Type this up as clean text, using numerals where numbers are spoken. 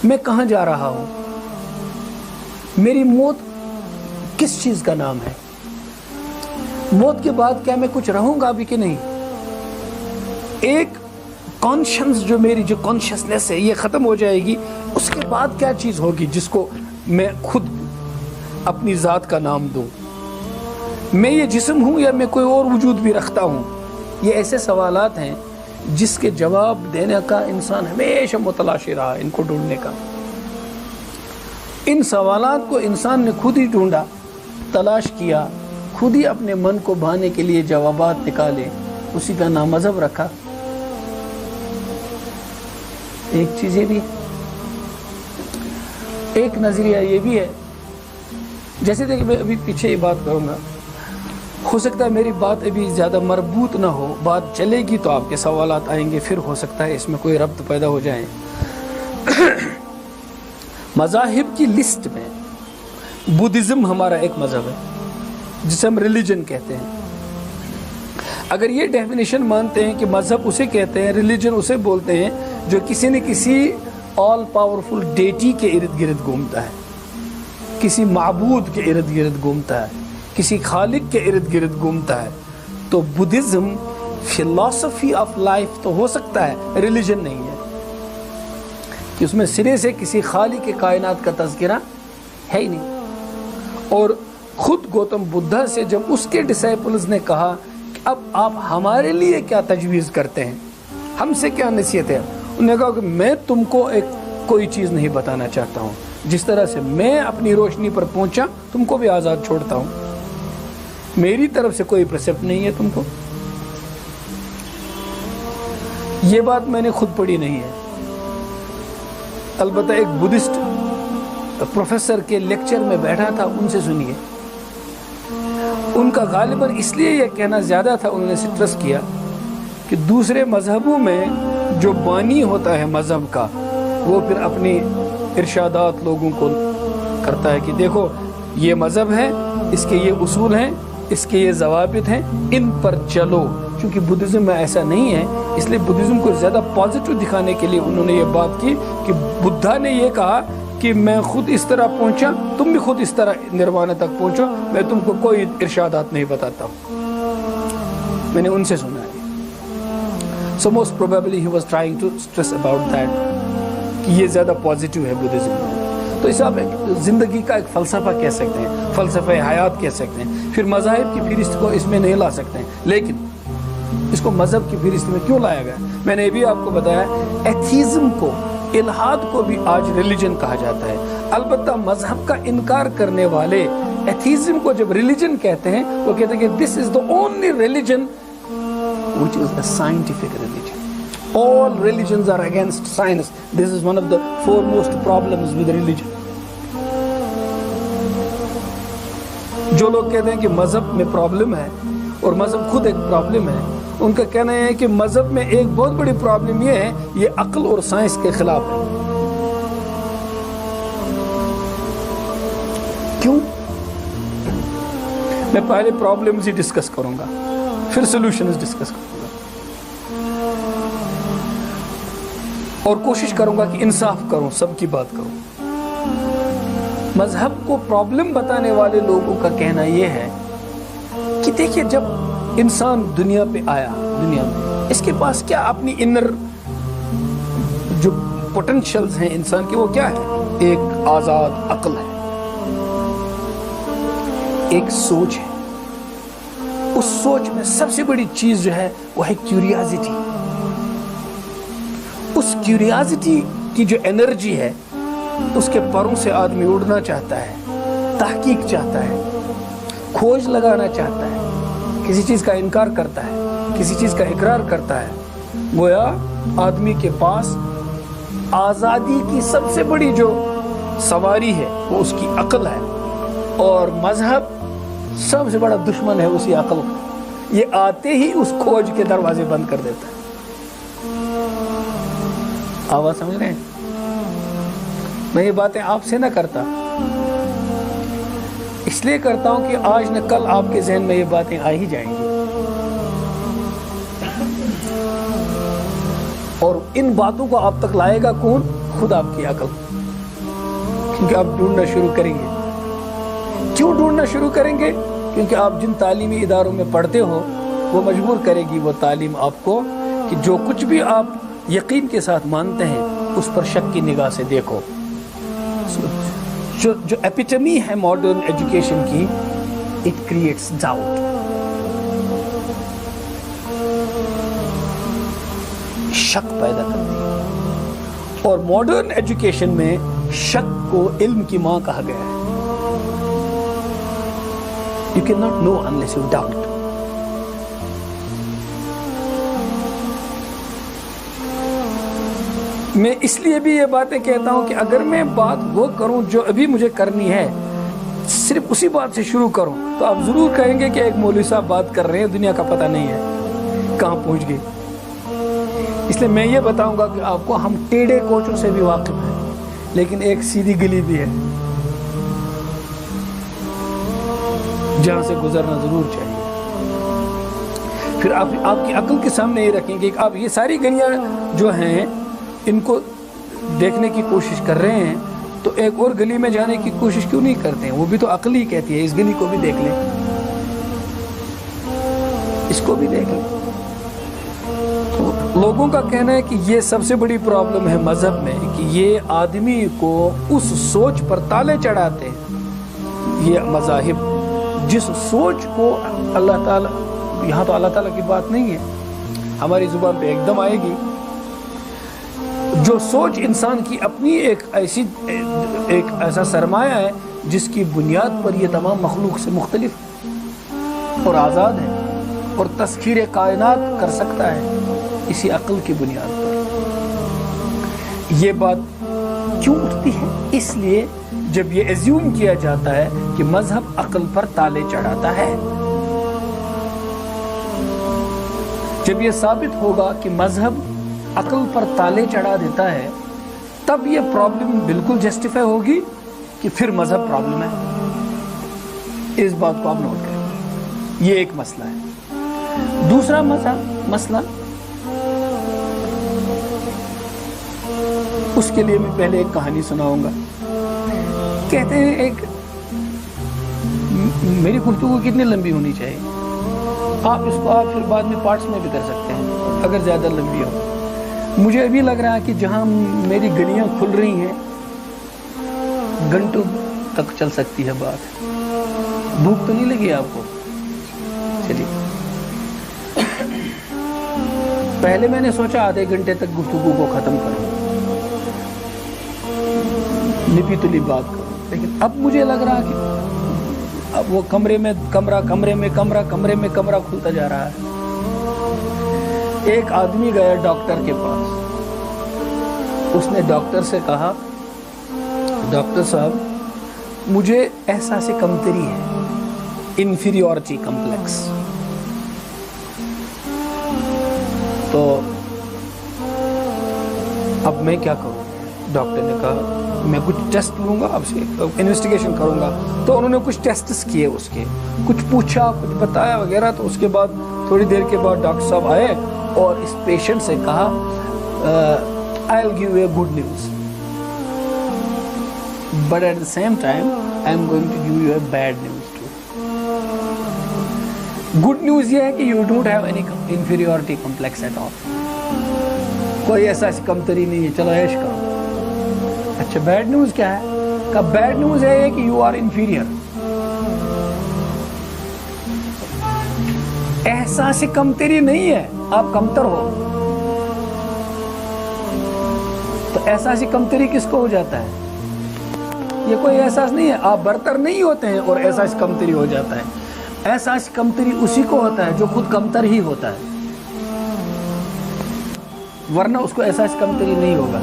میں کہاں جا رہا ہوں, میری موت کس چیز کا نام ہے, موت کے بعد کیا میں کچھ رہوں گا بھی کہ نہیں, ایک کانشنس جو میری جو کانشسنس ہے یہ ختم ہو جائے گی, اس کے بعد کیا چیز ہوگی جس کو میں خود اپنی ذات کا نام دوں, میں یہ جسم ہوں یا میں کوئی اور وجود بھی رکھتا ہوں. یہ ایسے سوالات ہیں جس کے جواب دینے کا انسان ہمیشہ متلاشی رہا, ان کو ڈھونڈنے کا. ان سوالات کو انسان نے خود ہی ڈھونڈا, تلاش کیا, خود ہی اپنے من کو بھانے کے لیے جوابات نکالے, اسی کا نام مذہب رکھا. ایک چیز یہ بھی, ایک نظریہ یہ بھی ہے, جیسے دیکھیں میں ابھی پیچھے یہ بات کروں گا, ہو سکتا ہے میری بات ابھی زیادہ مربوط نہ ہو, بات چلے گی تو آپ کے سوالات آئیں گے, پھر ہو سکتا ہے اس میں کوئی ربط پیدا ہو جائے. مذاہب کی لسٹ میں بدھزم ہمارا ایک مذہب ہے جسے ہم ریلیجن کہتے ہیں. اگر یہ ڈیفینیشن مانتے ہیں کہ مذہب اسے کہتے ہیں, ریلیجن اسے بولتے ہیں جو کسی نہ کسی آل پاورفل ڈیٹی کے ارد گرد گھومتا ہے, کسی معبود کے ارد گرد گھومتا ہے, کسی خالق کے ارد گرد گھومتا ہے, تو بدھزم فلسفی آف لائف تو ہو سکتا ہے, ریلیجن نہیں ہے, کہ اس میں سرے سے کسی خالق کے کائنات کا تذکرہ ہے ہی نہیں. اور خود گوتم بدھا سے جب اس کے ڈسائپلز نے کہا کہ اب آپ ہمارے لیے کیا تجویز کرتے ہیں, ہم سے کیا نصیحت ہے, انہوں نے کہا کہ میں تم کو کوئی چیز نہیں بتانا چاہتا ہوں, جس طرح سے میں اپنی روشنی پر پہنچا تم کو بھی آزاد چھوڑتا ہوں, میری طرف سے کوئی پرسپٹ نہیں ہے تم کو. یہ بات میں نے خود پڑھی نہیں ہے, البتہ ایک بدھسٹ پروفیسر کے لیکچر میں بیٹھا تھا, ان سے سنیے. ان کا غالباً اس لیے یہ کہنا زیادہ تھا, انہوں نے سٹرس کیا کہ دوسرے مذہبوں میں جو بانی ہوتا ہے مذہب کا, وہ پھر اپنی ارشادات لوگوں کو کرتا ہے کہ دیکھو یہ مذہب ہے, اس کے یہ اصول ہیں, اس کے یہ ضوابط ہیں, ان پر چلو. چونکہ بدھزم میں ایسا نہیں ہے, اس لیے بدھزم کو زیادہ پازیٹیو دکھانے کے لیے انہوں نے یہ بات کی کہ بدھا نے یہ کہا کہ میں خود اس طرح پہنچا, تم بھی خود اس طرح نروانا تک پہنچو, میں تم کو کوئی ارشادات نہیں بتاتا ہوں. میں نے ان سے سنا ہے. So most probably he was trying to stress about that کہ یہ زیادہ پازیٹیو ہے بدھزم. تو اسے آپ زندگی کا ایک فلسفہ کہہ سکتے ہیں, فلسفہ حیات کہہ سکتے ہیں. پھر مذاہب کی فہرست کو اس میں نہیں لا سکتے ہیں, لیکن اس کو مذہب کی فہرست میں کیوں لایا گیا؟ میں نے یہ بھی آپ کو بتایا, ایتھیزم کو, الحاد کو بھی آج ریلیجن کہا جاتا ہے. البتہ مذہب کا انکار کرنے والے ایتھیزم کو جب ریلیجن کہتے ہیں, وہ کہتے ہیں کہ this is the only religion which is a scientific religion. All religions are against science. This is one of the foremost problems with religion. جو لوگ کہتے ہیں کہ مذہب میں پرابلم ہے اور مذہب خود ایک پرابلم ہے, ان کا کہنا ہے کہ مذہب میں ایک بہت بڑی پرابلم یہ ہے, یہ عقل اور سائنس کے خلاف ہے. کیوں؟ میں پہلے پرابلمز ہی ڈسکس کروں گا, پھر سولوشنز ڈسکس کروں گا, اور کوشش کروں گا کہ انصاف کروں, سب کی بات کروں. مذہب کو پرابلم بتانے والے لوگوں کا کہنا یہ ہے کہ دیکھیے جب انسان دنیا پہ آیا, دنیا میں اس کے پاس کیا اپنی انر جو پوٹینشلز ہیں انسان کے, وہ کیا ہے؟ ایک آزاد عقل ہے, ایک سوچ ہے. اس سوچ میں سب سے بڑی چیز جو ہے وہ ہے کیوریازٹی. اس کیوریازٹی کی جو انرجی ہے, اس کے پروں سے آدمی اڑنا چاہتا ہے, تحقیق چاہتا ہے, کھوج لگانا چاہتا ہے, کسی چیز کا انکار کرتا ہے, کسی چیز کا اقرار کرتا ہے. گویا آدمی کے پاس آزادی کی سب سے بڑی جو سواری ہے وہ اس کی عقل ہے, اور مذہب سب سے بڑا دشمن ہے اسی عقل کا. یہ آتے ہی اس کھوج کے دروازے بند کر دیتا ہے. آواز سمجھ رہے ہیں؟ میں یہ باتیں آپ سے نہ کرتا, اس لیے کرتا ہوں کہ آج نہ کل آپ کے ذہن میں یہ باتیں آ ہی جائیں گی, اور ان باتوں کو آپ تک لائے گا کون؟ خود آپ کی عقل. کیونکہ آپ ڈھونڈنا شروع کریں گے. کیوں ڈھونڈنا شروع کریں گے؟ کیونکہ آپ جن تعلیمی اداروں میں پڑھتے ہو وہ مجبور کرے گی وہ تعلیم آپ کو کہ جو کچھ بھی آپ یقین کے ساتھ مانتے ہیں اس پر شک کی نگاہ سے دیکھو. جو ایپیٹمی ہے ماڈرن ایجوکیشن کی، اٹ کریٹس ڈاؤٹ. شک پیدا کرتی ہے، اور ماڈرن ایجوکیشن میں شک کو علم کی ماں کہا گیا ہے. You cannot know unless you doubt. میں اس لیے بھی یہ باتیں کہتا ہوں کہ اگر میں بات وہ کروں جو ابھی مجھے کرنی ہے، صرف اسی بات سے شروع کروں، تو آپ ضرور کہیں گے کہ ایک مولوی صاحب بات کر رہے ہیں، دنیا کا پتہ نہیں ہے کہاں پہنچ گئی. اس لیے میں یہ بتاؤں گا کہ آپ کو ہم ٹیڑھے کوچوں سے بھی واقف ہیں، لیکن ایک سیدھی گلی بھی ہے جہاں سے گزرنا ضرور چاہیے. پھر آپ کی عقل کے سامنے یہ رکھیں گے کہ آپ یہ ساری گلیاں جو ہیں ان کو دیکھنے کی کوشش کر رہے ہیں، تو ایک اور گلی میں جانے کی کوشش کیوں نہیں کرتے ہیں؟ وہ بھی تو عقل ہی کہتی ہے اس گلی کو بھی دیکھ لیں، اس کو بھی دیکھ لیں. تو لوگوں کا کہنا ہے کہ یہ سب سے بڑی پرابلم ہے مذہب میں، کہ یہ آدمی کو اس سوچ پر تالے چڑھاتے ہیں. یہ مذاہب جس سوچ کو اللہ تعالیٰ، یہاں تو اللہ تعالیٰ کی بات نہیں ہے، ہماری زبان پہ ایک دم آئے گی، جو سوچ انسان کی اپنی ایک ایسا سرمایہ ہے جس کی بنیاد پر یہ تمام مخلوق سے مختلف اور آزاد ہے اور تسخیر کائنات کر سکتا ہے، اسی عقل کی بنیاد پر. یہ بات کیوں اٹھتی ہے؟ اس لیے جب یہ ایزیوم کیا جاتا ہے کہ مذہب عقل پر تالے چڑھاتا ہے. جب یہ ثابت ہوگا کہ مذہب عقل پر تالے چڑھا دیتا ہے، تب یہ پرابلم بالکل جسٹیفائی ہوگی کہ پھر مذہب پرابلم ہے. اس بات کو آپ نوٹ کریں، یہ ایک مسئلہ ہے. دوسرا مسئلہ اس کے لیے میں پہلے ایک کہانی سناؤں گا. کہتے ہیں ایک، میری گفتگو کتنی لمبی ہونی چاہیے؟ آپ اس کو آپ پھر بعد میں پارٹس میں بھی کر سکتے ہیں اگر زیادہ لمبی ہو. مجھے ابھی لگ رہا ہے کہ جہاں میری گلیاں کھل رہی ہیں گھنٹوں تک چل سکتی ہے بات. بھوک تو نہیں لگی آپ کو؟ چلیے، پہلے میں نے سوچا آدھے گھنٹے تک گفتگو کو ختم کروں، نپی تلی بات کروں، لیکن اب مجھے لگ رہا کہ اب وہ کمرے میں کمرہ کھلتا جا رہا ہے. ایک آدمی گیا ڈاکٹر کے پاس، اس نے ڈاکٹر سے کہا، ڈاکٹر صاحب مجھے احساس کمتری ہے، انفیریورٹی کمپلیکس. تو اب میں کیا کروں؟ ڈاکٹر نے کہا میں کچھ ٹیسٹ لوں گا آپ سے، انویسٹیگیشن کروں گا. تو انہوں نے کچھ ٹیسٹس کیے، اس کے کچھ پوچھا، کچھ بتایا وغیرہ. تو اس کے بعد تھوڑی دیر کے بعد ڈاکٹر صاحب آئے اور اس پیشنٹ سے کہا I'll give you a good news, but at the same time I'm going to give you a bad news too. Good news یہ ہے کہ you don't have any inferiority complex at all. کوئی ایسا کمتری نہیں ہے، چلو عیش کرو. اچھا بیڈ نیوز کیا ہے؟ کہ بیڈ نیوز ہے کہ you are inferior. احساس کمتری نہیں ہے، آپ کمتر ہو. تو احساس کمتری کس کو ہو جاتا ہے؟ یہ کوئی احساس نہیں ہے، آپ برتر نہیں ہوتے ہیں اور احساس کمتری ہو جاتا ہے. احساس کمتری اسی کو ہوتا ہے جو خود کمتر ہی ہوتا ہے، ورنہ اس کو احساس کمتری نہیں ہوگا.